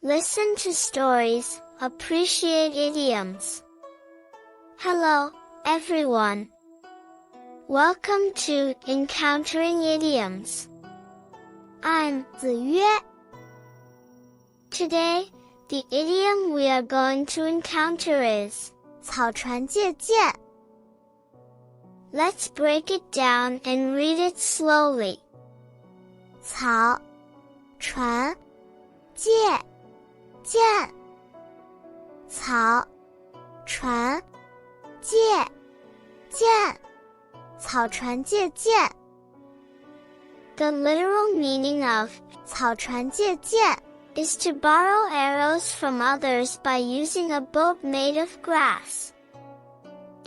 Listen to stories, appreciate idioms. Hello, everyone. Welcome to Encountering Idioms. I'm 子曰. Today, the idiom we are going to encounter is 草船借箭. Let's break it down and read it slowly. 草船借箭，草船借箭，草船借箭。The literal meaning of 草船借箭 is to borrow arrows from others by using a boat made of grass.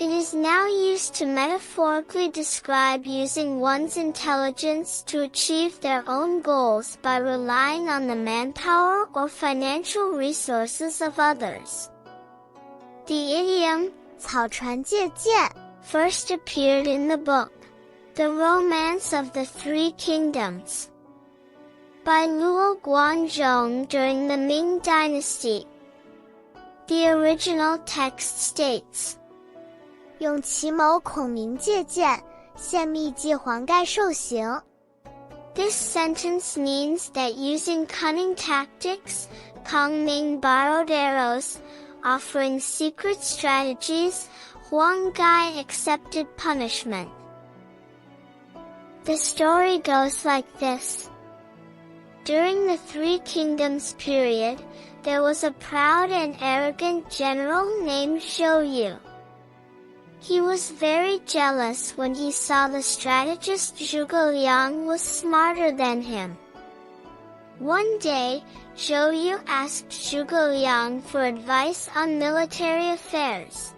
It is now used to metaphorically describe using one's intelligence to achieve their own goals by relying on the manpower or financial resources of others. The idiom 草船借箭 first appeared in the book, The Romance of the Three Kingdoms, by Luo Guanzhong during the Ming Dynasty. The original text states, 用奇谋孔明借箭，献秘计黄盖受刑。 This sentence means that using cunning tactics, Kong Ming borrowed arrows, offering secret strategies, Huang Gai accepted punishment. The story goes like this. During the Three Kingdoms period, there was a proud and arrogant general named Zhou Yu. He was very jealous when he saw the strategist Zhuge Liang was smarter than him. One day, Zhou Yu asked Zhuge Liang for advice on military affairs.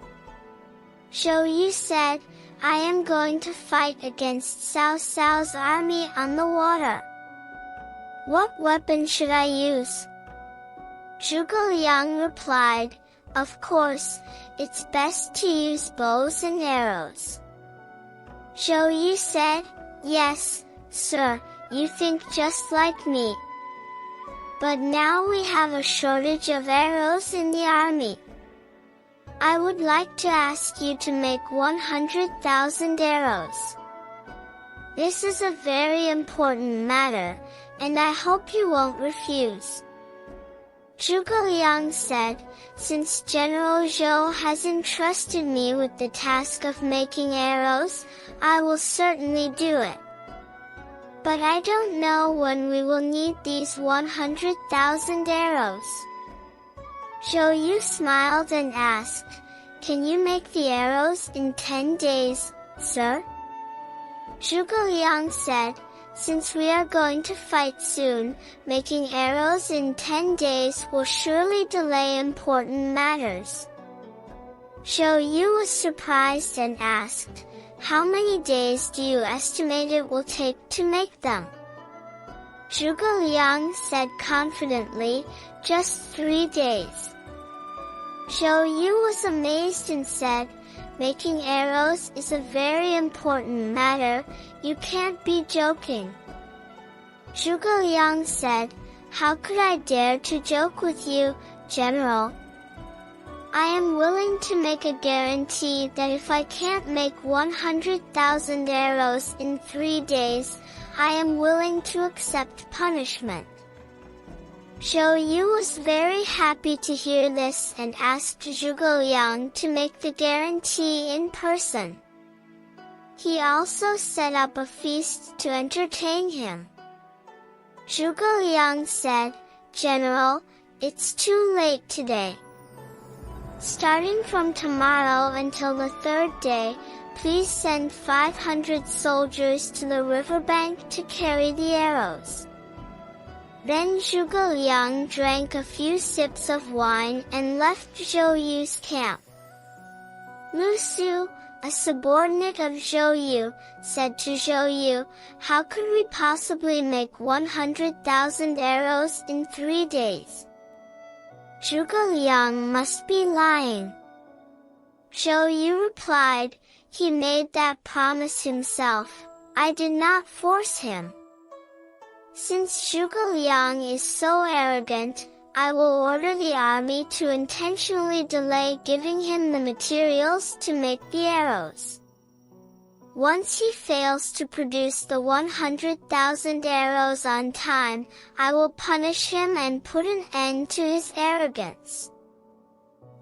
Zhou Yu said, I am going to fight against Cao Cao's army on the water. What weapon should I use? Zhuge Liang replied, Of course, it's best to use bows and arrows. Zhou Yu said, Yes, sir, you think just like me. But now we have a shortage of arrows in the army. I would like to ask you to make 100,000 arrows. This is a very important matter, and I hope you won't refuse. Zhuge Liang said, Since General Zhou has entrusted me with the task of making arrows, I will certainly do it. But I don't know when we will need these 100,000 arrows. Zhou Yu smiled and asked, Can you make the arrows in 10 days, sir? Zhuge Liang said, Since we are going to fight soon, making arrows in 10 days will surely delay important matters. Zhou Yu was surprised and asked, How many days do you estimate it will take to make them? Zhuge Liang said confidently, Just 3 days. Zhou Yu was amazed and said, Making arrows is a very important matter, you can't be joking. Zhuge Liang said, How could I dare to joke with you, General? I am willing to make a guarantee that if I can't make 100,000 arrows in 3 days, I am willing to accept punishment. Zhou Yu was very happy to hear this and asked Zhuge Liang to make the guarantee in person. He also set up a feast to entertain him. Zhuge Liang said, General, it's too late today. Starting from tomorrow until the 3rd day, please send 500 soldiers to the riverbank to carry the arrows. Then Zhuge Liang drank a few sips of wine and left Zhou Yu's camp. Lu Su, a subordinate of Zhou Yu, said to Zhou Yu, How could we possibly make 100,000 arrows in 3 days? Zhuge Liang must be lying. Zhou Yu replied, He made that promise himself. I did not force him. Since Zhuge Liang is so arrogant, I will order the army to intentionally delay giving him the materials to make the arrows. Once he fails to produce the 100,000 arrows on time, I will punish him and put an end to his arrogance.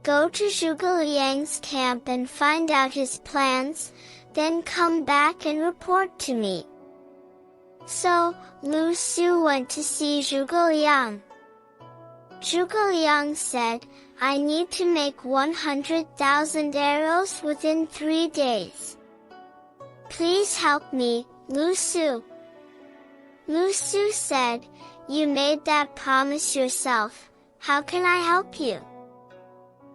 Go to Zhuge Liang's camp and find out his plans, then come back and report to me." So, Lu Su went to see Zhuge Liang. Zhuge Liang said, "I need to make 100,000 arrows within 3 days. Please help me, Lu Su." Lu Su said, "You made that promise yourself. How can I help you?"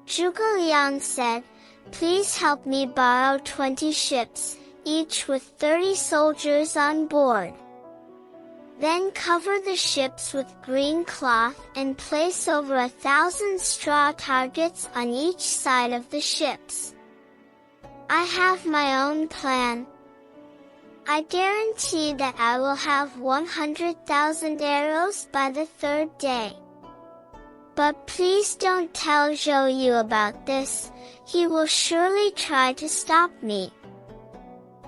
Zhuge Liang said, "Please help me borrow 20 ships, each with 30 soldiers on board. Then cover the ships with green cloth and place over 1,000 straw targets on each side of the ships. I have my own plan. I guarantee that I will have 100,000 arrows by the 3rd day. But please don't tell Zhou Yu about this, he will surely try to stop me."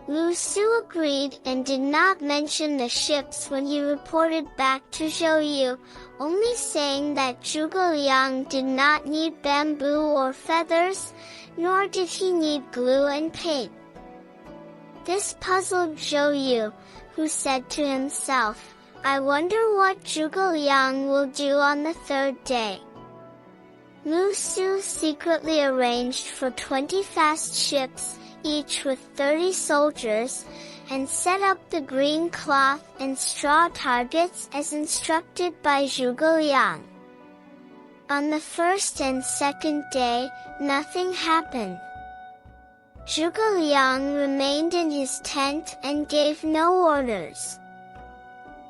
Lu Su agreed and did not mention the ships when he reported back to Zhou Yu, only saying that Zhuge Liang did not need bamboo or feathers, nor did he need glue and paint. This puzzled Zhou Yu, who said to himself, "I wonder what Zhuge Liang will do on the 3rd day." Lu Su secretly arranged for 20 fast ships, each with 30 soldiers, and set up the green cloth and straw targets as instructed by Zhuge Liang. On the 1st and 2nd day, nothing happened. Zhuge Liang remained in his tent and gave no orders.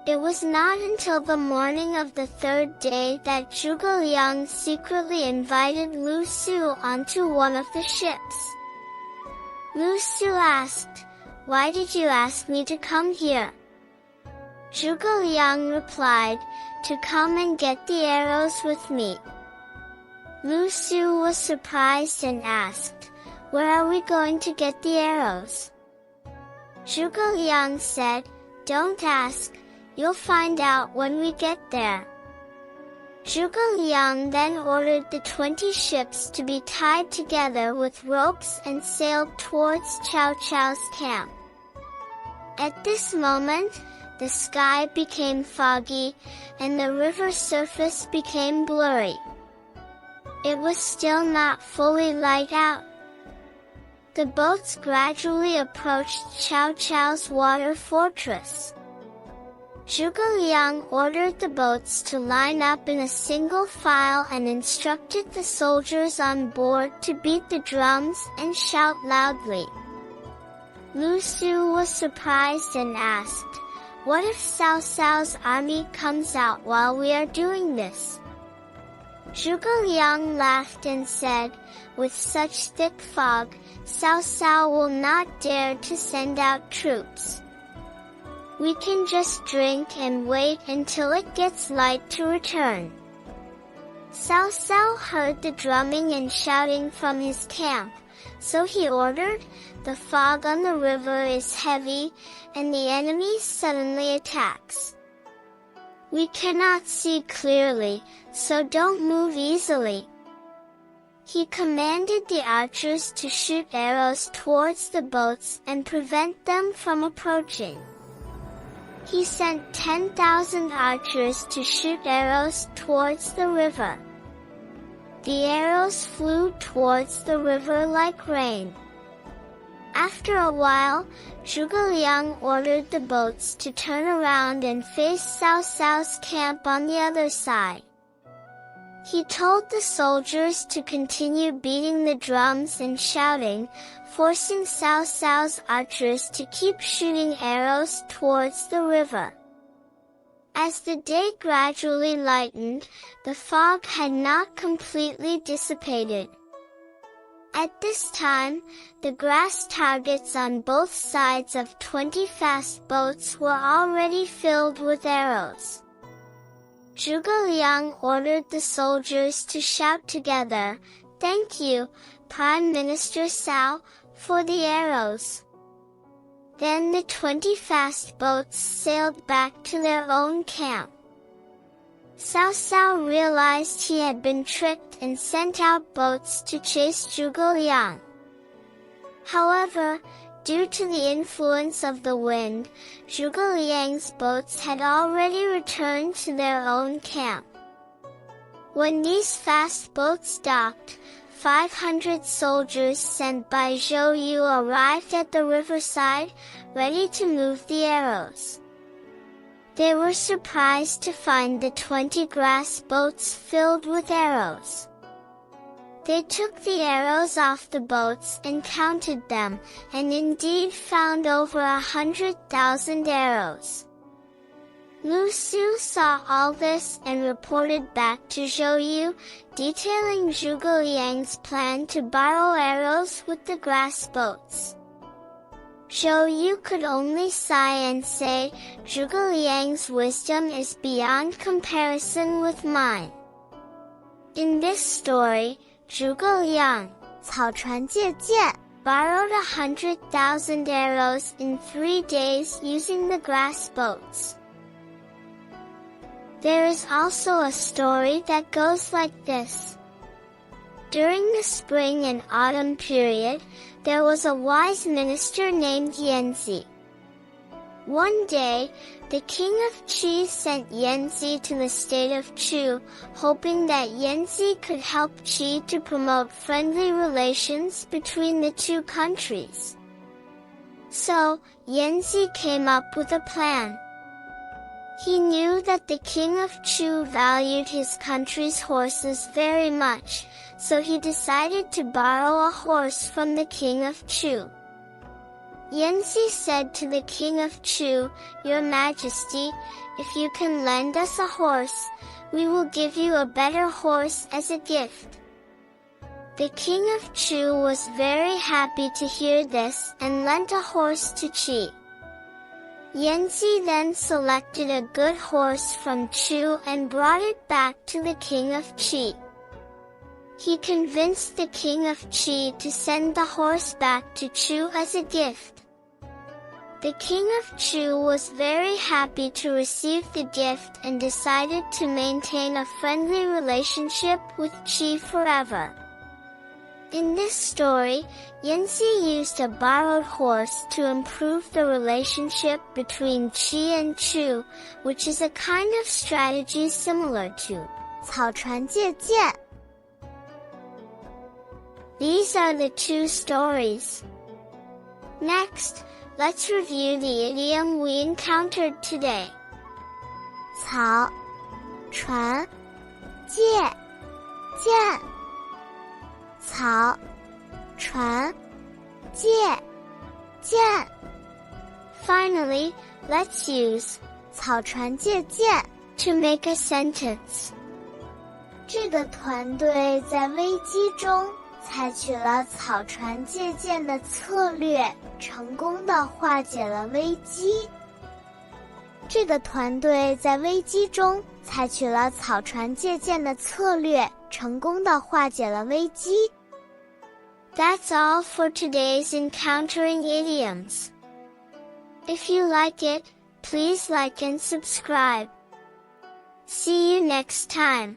It was not until the morning of the 3rd day that Zhuge Liang secretly invited Lu Su onto one of the ships. Lu Su asked, "Why did you ask me to come here?" Zhuge Liang replied, "To come and get the arrows with me." Lu Su was surprised and asked, "Where are we going to get the arrows?" Zhuge Liang said, "Don't ask, you'll find out when we get there." Zhuge Liang then ordered the 20 ships to be tied together with ropes and sailed towards Cao Cao's camp. At this moment, the sky became foggy, and the river surface became blurry. It was still not fully light out. The boats gradually approached Cao Cao's water fortress. Zhuge Liang ordered the boats to line up in a single file and instructed the soldiers on board to beat the drums and shout loudly. Lu Su was surprised and asked, "What if Cao Cao's army comes out while we are doing this?" Zhuge Liang laughed and said, "With such thick fog, Cao Cao will not dare to send out troops. We can just drink and wait until it gets light to return." Cao Cao heard the drumming and shouting from his camp, so he ordered, "The fog on the river is heavy, and the enemy suddenly attacks. We cannot see clearly, so don't move easily." He commanded the archers to shoot arrows towards the boats and prevent them from approaching. He sent 10,000 archers to shoot arrows towards the river. The arrows flew towards the river like rain. After a while, Zhuge Liang ordered the boats to turn around and face Cao Cao's camp on the other side. He told the soldiers to continue beating the drums and shouting, forcing Cao Cao's archers to keep shooting arrows towards the river. As the day gradually lightened, the fog had not completely dissipated. At this time, the grass targets on both sides of 20 fast boats were already filled with arrows. Zhuge Liang ordered the soldiers to shout together, "Thank you, Prime Minister Cao, for the arrows." Then the 20 fast boats sailed back to their own camp. Cao realized he had been tricked and sent out boats to chase Zhuge Liang. However, due to the influence of the wind, Zhuge Liang's boats had already returned to their own camp. When these fast boats docked, 500 soldiers sent by Zhou Yu arrived at the riverside, ready to move the arrows. They were surprised to find the 20 grass boats filled with arrows. They took the arrows off the boats and counted them, and indeed found over 100,000 arrows. Lu Su saw all this and reported back to Zhou Yu, detailing Zhuge Liang's plan to borrow arrows with the grass boats. Zhou Yu could only sigh and say, "Zhuge Liang's wisdom is beyond comparison with mine." In this story, Zhuge Liang 草船借箭 borrowed 100,000 arrows in 3 days using the grass boats. There is also a story that goes like this. During the spring and autumn period, there was a wise minister named Yanzi. One day, the king of Qi sent Yanzi to the state of Chu, hoping that Yanzi could help Qi to promote friendly relations between the two countries. So, Yanzi came up with a plan. He knew that the king of Chu valued his country's horses very much, so he decided to borrow a horse from the king of Chu. Yanzi said to the king of Chu, "Your Majesty, if you can lend us a horse, we will give you a better horse as a gift." The king of Chu was very happy to hear this and lent a horse to Qi. Yanzi then selected a good horse from Chu and brought it back to the king of Qi. He convinced the king of Qi to send the horse back to Chu as a gift. The king of Chu was very happy to receive the gift and decided to maintain a friendly relationship with Qi forever. In this story, Yanzi used a borrowed horse to improve the relationship between Qi and Chu, which is a kind of strategy similar to 草船借箭 These are the 2 stories. Next, let's review the idiom we encountered today. 草船借箭草船借箭 Finally, let's use 草船借箭 to make a sentence. 这个团队在危机中采取了草船借箭的策略，成功地化解了危机。这个团队在危机中采取了草船借箭的策略，成功地化解了危机。That's all for today's Encountering Idioms. If you like it, please like and subscribe. See you next time.